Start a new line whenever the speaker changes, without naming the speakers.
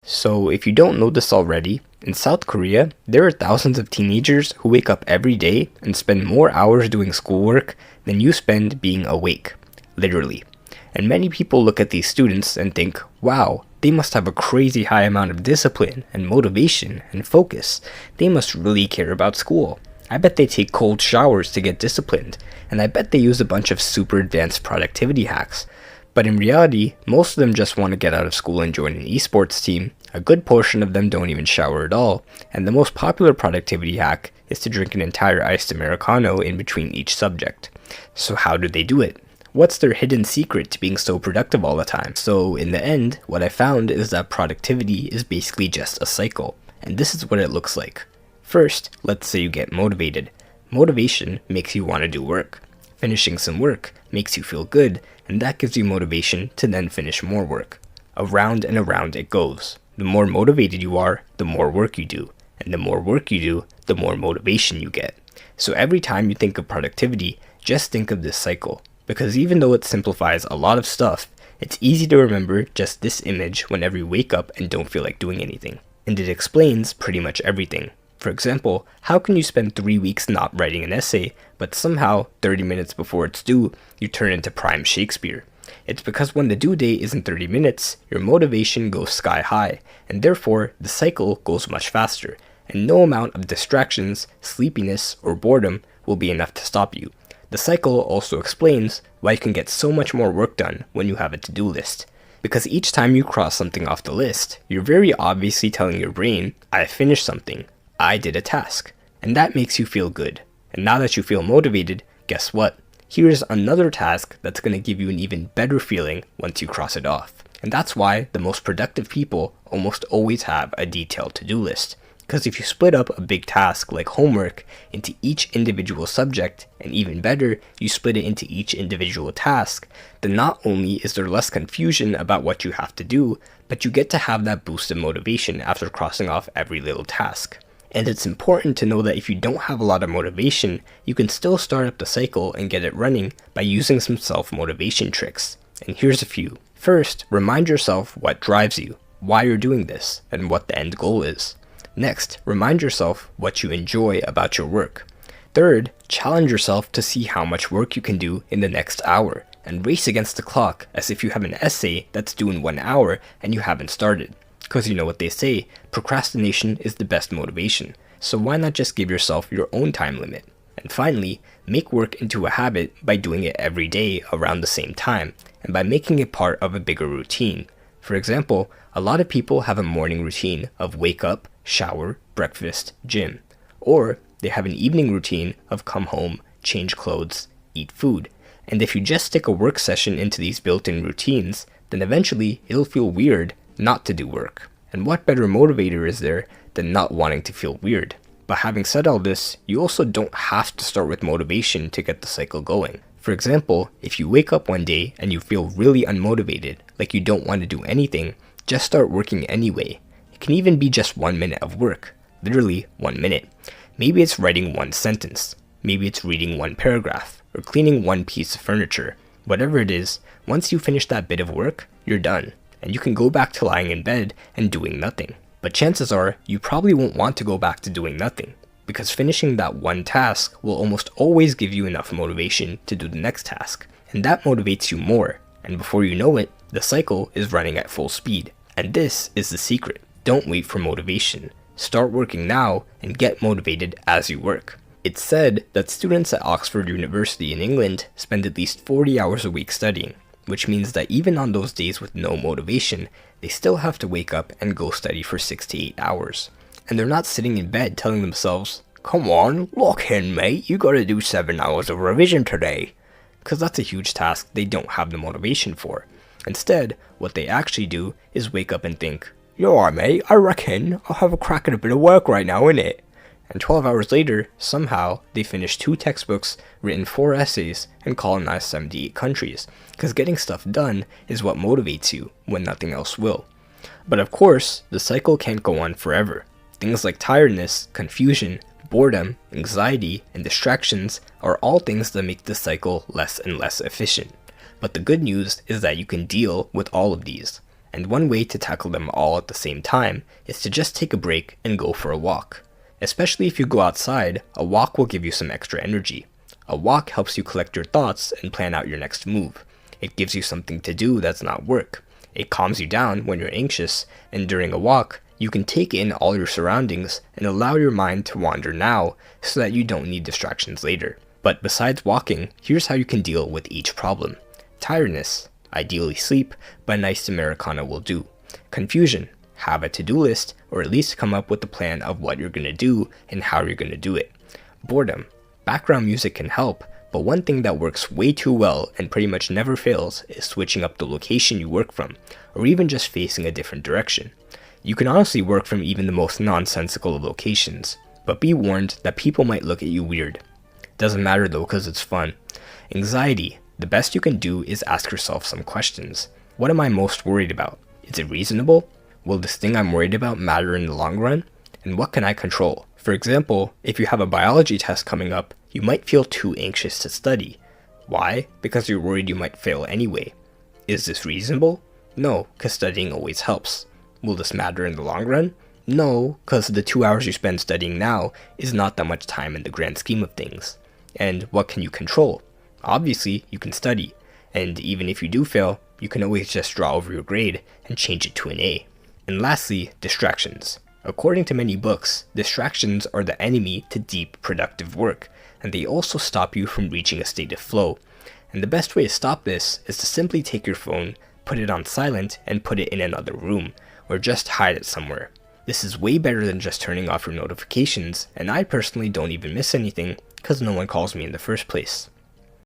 So, if you don't know this already, in South Korea, there are thousands of teenagers who wake up every day and spend more hours doing schoolwork than you spend being awake. Literally. And many people look at these students and think, wow, they must have a crazy high amount of discipline and motivation and focus. They must really care about school. I bet they take cold showers to get disciplined, and I bet they use a bunch of super advanced productivity hacks. But in reality, most of them just want to get out of school and join an esports team. A good portion of them don't even shower at all, and the most popular productivity hack is to drink an entire iced Americano in between each subject. So how do they do it? What's their hidden secret to being so productive all the time? So in the end, what I found is that productivity is basically just a cycle, and this is what it looks like. First, let's say you get motivated. Motivation makes you want to do work. Finishing some work makes you feel good, and that gives you motivation to then finish more work. Around and around it goes. The more motivated you are, the more work you do. And the more work you do, the more motivation you get. So every time you think of productivity, just think of this cycle. Because even though it simplifies a lot of stuff, it's easy to remember just this image whenever you wake up and don't feel like doing anything. And it explains pretty much everything. For example, how can you spend 3 weeks not writing an essay, but somehow 30 minutes before it's due, you turn into prime Shakespeare? It's because when the due date isn't 30 minutes, your motivation goes sky high, and therefore the cycle goes much faster, and no amount of distractions, sleepiness, or boredom will be enough to stop you. The cycle also explains why you can get so much more work done when you have a to-do list. Because each time you cross something off the list, you're very obviously telling your brain, I finished something. I did a task, and that makes you feel good. And now that you feel motivated, guess what? Here's another task that's going to give you an even better feeling once you cross it off. And that's why the most productive people almost always have a detailed to-do list. Because if you split up a big task like homework into each individual subject, and even better, you split it into each individual task, then not only is there less confusion about what you have to do, but you get to have that boost of motivation after crossing off every little task. And it's important to know that if you don't have a lot of motivation, you can still start up the cycle and get it running by using some self-motivation tricks. And here's a few. First, remind yourself what drives you, why you're doing this, and what the end goal is. Next, remind yourself what you enjoy about your work. Third, challenge yourself to see how much work you can do in the next hour, and race against the clock as if you have an essay that's due in 1 hour and you haven't started. Because you know what they say, procrastination is the best motivation, so why not just give yourself your own time limit? And finally, make work into a habit by doing it every day around the same time, and by making it part of a bigger routine. For example, a lot of people have a morning routine of wake up, shower, breakfast, gym. Or they have an evening routine of come home, change clothes, eat food. And if you just stick a work session into these built-in routines, then eventually it'll feel weird not to do work. And what better motivator is there than not wanting to feel weird? But having said all this, you also don't have to start with motivation to get the cycle going. For example, if you wake up one day and you feel really unmotivated, like you don't want to do anything, just start working anyway. It can even be just 1 minute of work. Literally 1 minute. Maybe it's writing 1 sentence. Maybe it's reading 1 paragraph, or cleaning 1 piece of furniture. Whatever it is, once you finish that bit of work, you're done. And you can go back to lying in bed and doing nothing. But chances are, you probably won't want to go back to doing nothing, because finishing that 1 task will almost always give you enough motivation to do the next task. And that motivates you more, and before you know it, the cycle is running at full speed. And this is the secret. Don't wait for motivation. Start working now and get motivated as you work. It's said that students at Oxford University in England spend at least 40 hours a week studying, which means that even on those days with no motivation, they still have to wake up and go study for 6 to 8 hours. And they're not sitting in bed telling themselves, come on, lock in mate, you gotta do 7 hours of revision today. Because that's a huge task they don't have the motivation for. Instead, what they actually do is wake up and think, you alright mate, I reckon I'll have a crack at a bit of work right now, innit? And 12 hours later, somehow, they finish 2 textbooks, written 4 essays, and colonized 78 countries. Because getting stuff done is what motivates you when nothing else will. But of course, the cycle can't go on forever. Things like tiredness, confusion, boredom, anxiety, and distractions are all things that make the cycle less and less efficient. But the good news is that you can deal with all of these. And one way to tackle them all at the same time is to just take a break and go for a walk. Especially if you go outside, a walk will give you some extra energy. A walk helps you collect your thoughts and plan out your next move. It gives you something to do that's not work. It calms you down when you're anxious, and during a walk, you can take in all your surroundings and allow your mind to wander now so that you don't need distractions later. But besides walking, here's how you can deal with each problem. Tiredness, ideally sleep, but a nice Americano will do. Confusion, have a to-do list, or at least come up with a plan of what you're going to do and how you're going to do it. Boredom, background music can help, but one thing that works way too well and pretty much never fails is switching up the location you work from, or even just facing a different direction. You can honestly work from even the most nonsensical of locations, but be warned that people might look at you weird. Doesn't matter though, because it's fun. Anxiety, the best you can do is ask yourself some questions. What am I most worried about? Is it reasonable? Will this thing I'm worried about matter in the long run? And what can I control? For example, if you have a biology test coming up, you might feel too anxious to study. Why? Because you're worried you might fail anyway. Is this reasonable? No, because studying always helps. Will this matter in the long run? No, because the 2 hours you spend studying now is not that much time in the grand scheme of things. And what can you control? Obviously, you can study, and even if you do fail, you can always just draw over your grade and change it to an A. And lastly, distractions. According to many books, distractions are the enemy to deep, productive work, and they also stop you from reaching a state of flow. And the best way to stop this is to simply take your phone, put it on silent, and put it in another room, or just hide it somewhere. This is way better than just turning off your notifications, and I personally don't even miss anything because no one calls me in the first place.